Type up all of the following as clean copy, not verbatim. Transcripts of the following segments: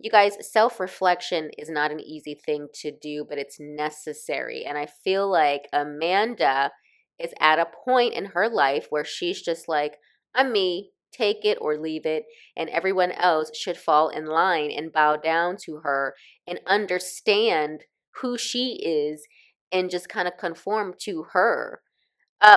You guys, self-reflection is not an easy thing to do, but it's necessary. And I feel like Amanda is at a point in her life where she's just like, I'm me, take it or leave it. And everyone else should fall in line and bow down to her and understand who she is and just kind of conform to her,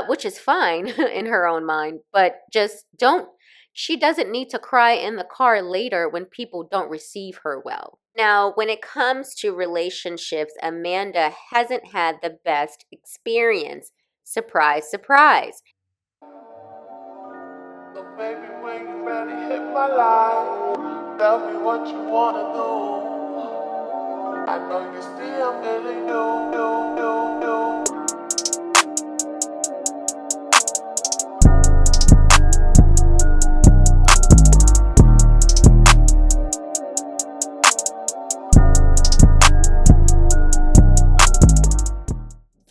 which is fine in her own mind, but just don't. She doesn't need to cry in the car later when people don't receive her well. Now, when it comes to relationships, Amanda hasn't had the best experience. Surprise, surprise. So baby, when you ready, hit my line. Tell me what you wanna do. I know you still feeling new.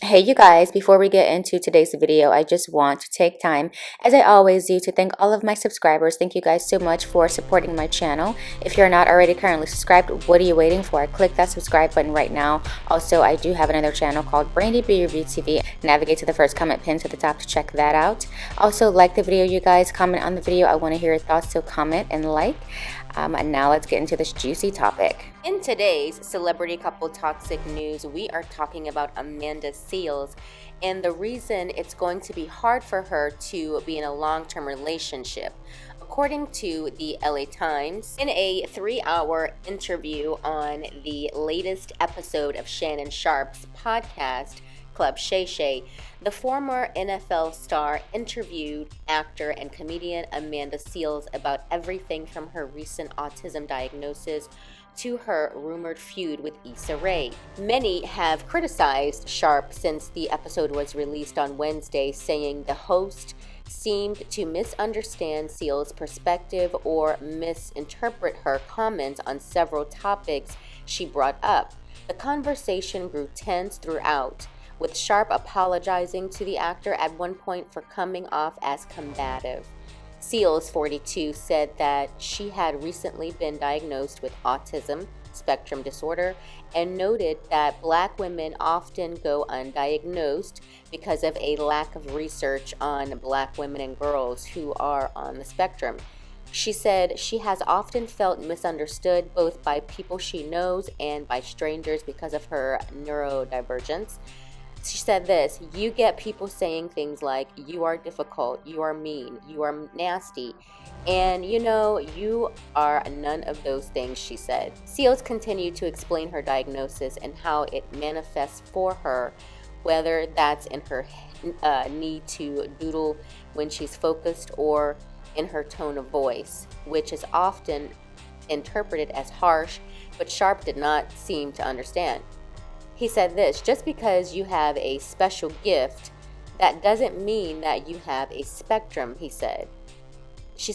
Hey you guys, before we get into today's video, I just want to take time, as I always do, to thank all of my subscribers. Thank you guys so much for supporting my channel. If you're not already currently subscribed, what are you waiting for? Click that subscribe button right now. Also, I do have another channel called Brandy B Review TV. Navigate to the first comment pinned to the top to check that out. Also, like the video, you guys. Comment on the video. I want to hear your thoughts, so comment and like. And now let's get into this juicy topic. In today's Celebrity Couple Toxic News, we are talking about Amanda Seales and the reason it's going to be hard for her to be in a long-term relationship. According to the LA Times, in a 3-hour interview on the latest episode of Shannon Sharpe's podcast, Club Shay Shay, the former NFL star interviewed actor and comedian Amanda Seales about everything from her recent autism diagnosis to her rumored feud with Issa Rae. Many have criticized Sharpe since the episode was released on Wednesday, saying the host seemed to misunderstand Seales' perspective or misinterpret her comments on several topics she brought up. The conversation grew tense throughout, with Sharpe apologizing to the actor at one point for coming off as combative. Seales, 42, said that she had recently been diagnosed with autism spectrum disorder and noted that Black women often go undiagnosed because of a lack of research on Black women and girls who are on the spectrum. She said she has often felt misunderstood both by people she knows and by strangers because of her neurodivergence. She said this, you get people saying things like, you are difficult, you are mean, you are nasty, and you are none of those things, she said. Seales continued to explain her diagnosis and how it manifests for her, whether that's in her need to doodle when she's focused or in her tone of voice, which is often interpreted as harsh, but Sharpe did not seem to understand. He said this, just because you have a special gift, that doesn't mean that you have a spectrum, he said. He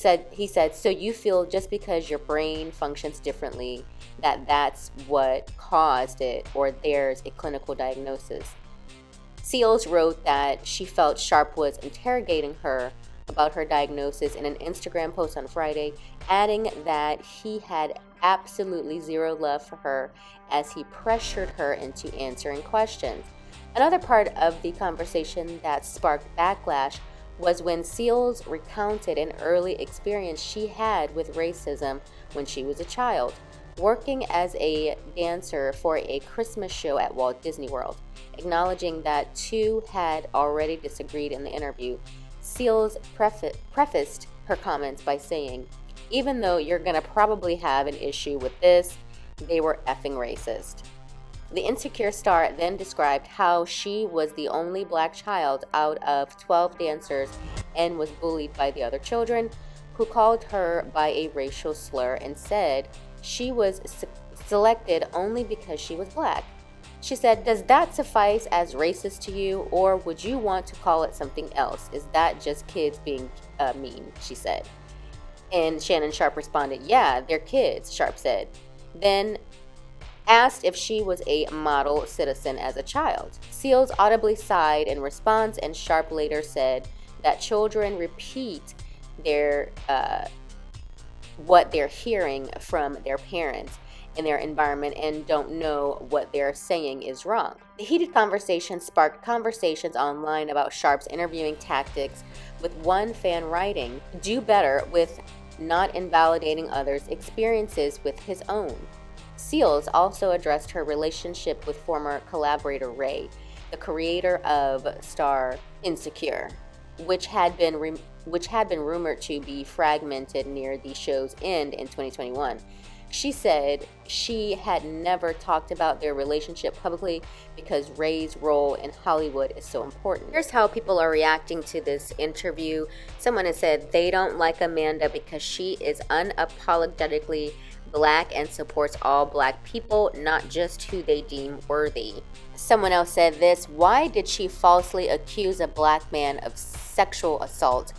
said, so you feel just because your brain functions differently, that's what caused it, or there's a clinical diagnosis. Seales wrote that she felt Sharpe was interrogating her about her diagnosis in an Instagram post on Friday, adding that he had absolutely zero love for her as he pressured her into answering questions. Another part of the conversation that sparked backlash was when Seales recounted an early experience she had with racism when she was a child, working as a dancer for a Christmas show at Walt Disney World. Acknowledging that two had already disagreed in the interview, Seales prefaced her comments by saying, even though you're gonna probably have an issue with this, they were effing racist. The Insecure star then described how she was the only Black child out of 12 dancers and was bullied by the other children, who called her by a racial slur and said she was selected only because she was Black. She said, does that suffice as racist to you, or would you want to call it something else? Is that just kids being mean, she said. And Shannon Sharpe responded, yeah, they're kids, Sharpe said. Then asked if she was a model citizen as a child. Seales audibly sighed in response, and Sharpe later said that children repeat their what they're hearing from their parents in their environment and don't know what they're saying is wrong. The heated conversation sparked conversations online about Sharpe's interviewing tactics, with one fan writing, "Do better with not invalidating others' experiences with his own." Seales also addressed her relationship with former collaborator Ray, the creator of Star Insecure, which had been rumored to be fragmented near the show's end in 2021. She said she had never talked about their relationship publicly because Ray's role in Hollywood is so important. Here's how people are reacting to this interview. Someone has said they don't like Amanda because she is unapologetically Black and supports all Black people, not just who they deem worthy. Someone else said this: "Why did she falsely accuse a Black man of sexual assault?"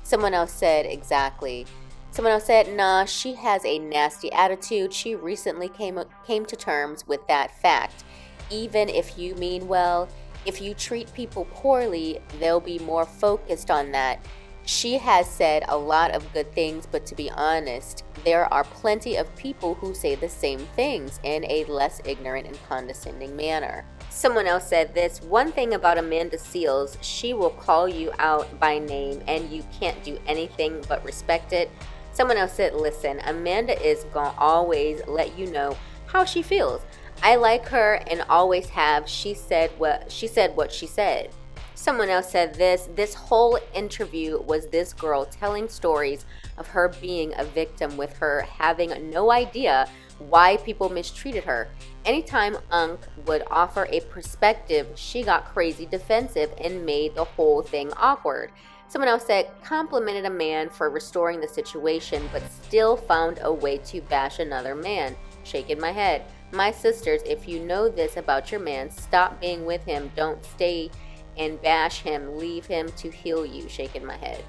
Someone else said, "Exactly." Someone else said, "Nah, she has a nasty attitude. She recently came to terms with that fact. Even if you mean well, if you treat people poorly, they'll be more focused on that. She has said a lot of good things, but to be honest, there are plenty of people who say the same things in a less ignorant and condescending manner." Someone else said this: "One thing about Amanda Seales, she will call you out by name and you can't do anything but respect it." Someone else said, "Listen, Amanda is gonna always let you know how she feels. I like her and always have. She said what she said." Someone else said this whole interview was this girl telling stories of her being a victim, with her having no idea why people mistreated her. Anytime Unc would offer a perspective, she got crazy defensive and made the whole thing awkward." Someone else said, "Complimented a man for restoring the situation, but still found a way to bash another man. Shaking my head. My sisters, if you know this about your man, stop being with him. Don't stay and bash him. Leave him to heal you." Shaking my head.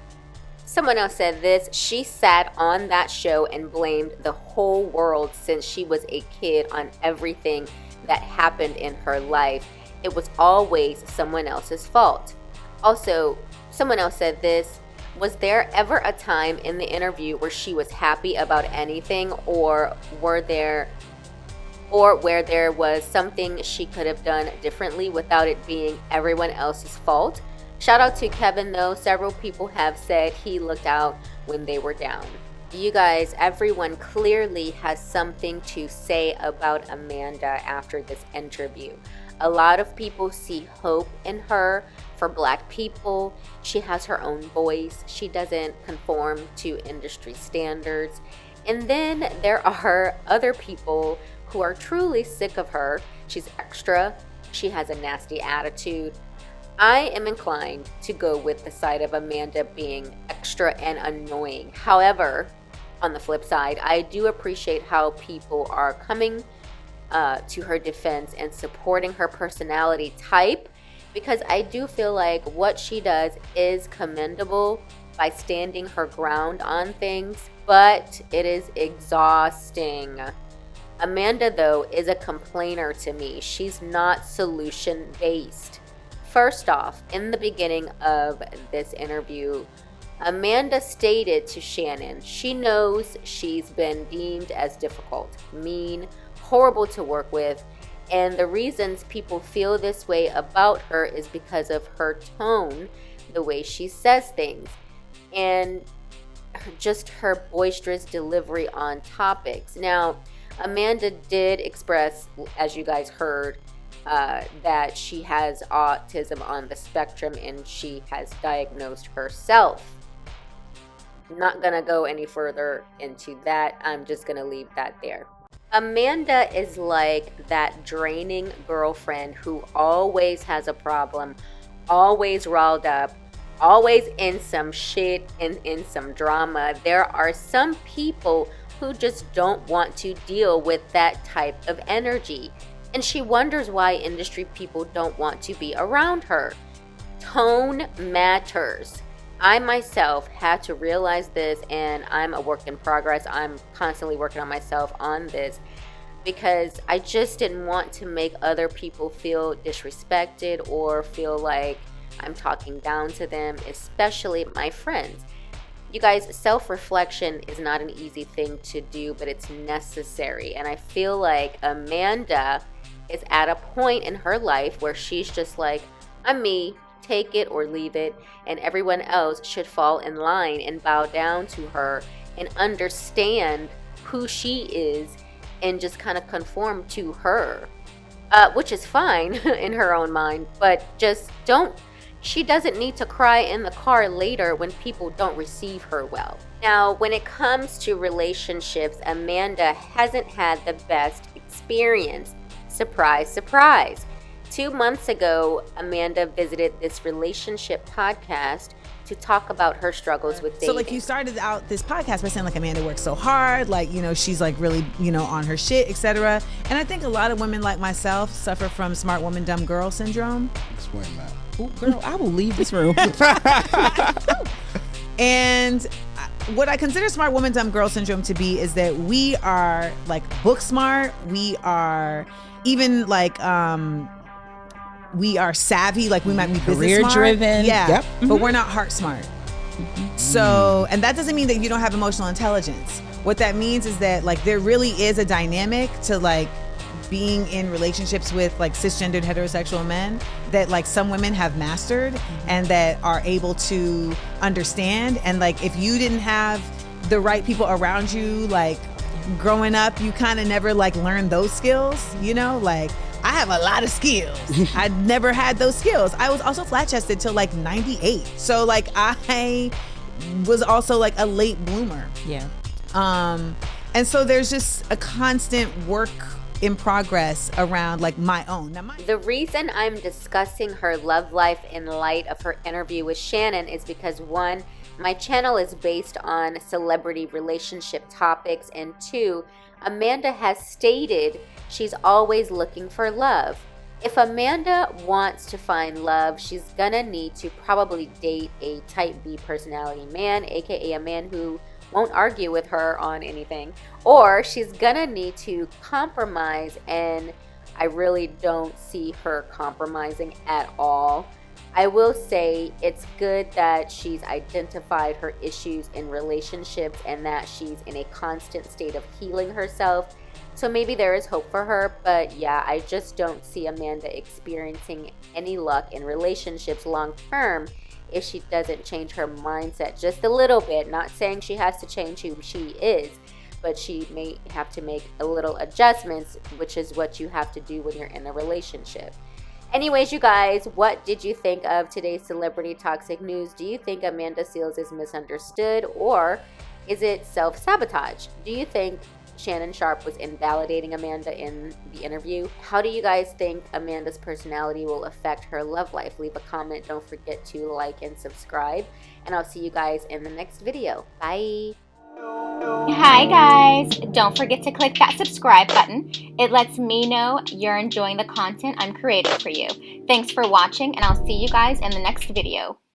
Someone else said this: "She sat on that show and blamed the whole world since she was a kid on everything that happened in her life. It was always someone else's fault." Also, someone else said this: "Was there ever a time in the interview where she was happy about anything, or where there was something she could have done differently without it being everyone else's fault?" Shout out to Kevin, though. Several people have said he looked out when they were down. You guys, everyone clearly has something to say about Amanda after this interview. A lot of people see hope in her for Black people. She has her own voice. She doesn't conform to industry standards. And then there are other people who are truly sick of her. She's extra. She has a nasty attitude. I am inclined to go with the side of Amanda being extra and annoying. However, on the flip side, I do appreciate how people are coming to her defense and supporting her personality type, because I do feel like what she does is commendable by standing her ground on things, but it is exhausting. Amanda, though, is a complainer to me. She's not solution-based. First off, in the beginning of this interview, Amanda stated to Shannon she knows she's been deemed as difficult, mean, horrible to work with, and the reasons people feel this way about her is because of her tone, the way she says things, and just her boisterous delivery on topics. Now, Amanda did express, as you guys heard, that she has autism on the spectrum and she has diagnosed herself. Not gonna go any further into that. I'm just gonna leave that there. Amanda is like that draining girlfriend who always has a problem, always riled up, always in some shit and in some drama. There are some people who just don't want to deal with that type of energy, and she wonders why industry people don't want to be around her. Tone matters. I myself had to realize this, and I'm a work in progress. I'm constantly working on myself on this because I just didn't want to make other people feel disrespected or feel like I'm talking down to them, especially my friends. You guys, self-reflection is not an easy thing to do, but it's necessary. And I feel like Amanda is at a point in her life where she's just like, I'm me, take it or leave it, and everyone else should fall in line and bow down to her and understand who she is and just kind of conform to her, which is fine in her own mind, but just don't. She doesn't need to cry in the car later when people don't receive her well. Now, when it comes to relationships, Amanda hasn't had the best experience. Surprise, surprise. 2 months ago, Amanda visited this relationship podcast to talk about her struggles with dating. So like you started out this podcast by saying like Amanda works so hard, like, you know, she's like really, you know, on her shit, etc. And I think a lot of women like myself suffer from smart woman, dumb girl syndrome. Explain that. Ooh, girl, I will leave this room. And what I consider smart woman, dumb girl syndrome to be is that we are like book smart. We are even like, we are savvy, like we might be career business smart. driven. Yeah. Yep. But we're not heart smart. So, and that doesn't mean that you don't have emotional intelligence. What that means is that like there really is a dynamic to like being in relationships with like cisgendered heterosexual men that like some women have mastered and that are able to understand. And like if you didn't have the right people around you, like growing up, you kind of never like learned those skills, you know, like I have a lot of skills. I never had those skills. I was also flat chested till like 98. So like I was also like a late bloomer. Yeah. And so there's just a constant work in progress around like my own. Now, the reason I'm discussing her love life in light of her interview with Shannon is because, one, my channel is based on celebrity relationship topics, and two, Amanda has stated she's always looking for love. If Amanda wants to find love, she's gonna need to probably date a type B personality man, aka a man who won't argue with her on anything, or she's gonna need to compromise, and I really don't see her compromising at all. I will say it's good that she's identified her issues in relationships and that she's in a constant state of healing herself. So maybe there is hope for her, but yeah, I just don't see Amanda experiencing any luck in relationships long term if she doesn't change her mindset just a little bit. Not saying she has to change who she is, but she may have to make a little adjustments, which is what you have to do when you're in a relationship. Anyways, you guys, what did you think of today's celebrity toxic news? Do you think Amanda Seales is misunderstood, or is it self-sabotage? Do you think Shannon Sharpe was invalidating Amanda in the interview? How do you guys think Amanda's personality will affect her love life? Leave a comment. Don't forget to like and subscribe. And I'll see you guys in the next video. Bye. Hi guys, don't forget to click that subscribe button. It lets me know you're enjoying the content I'm creating for you. Thanks for watching, and I'll see you guys in the next video.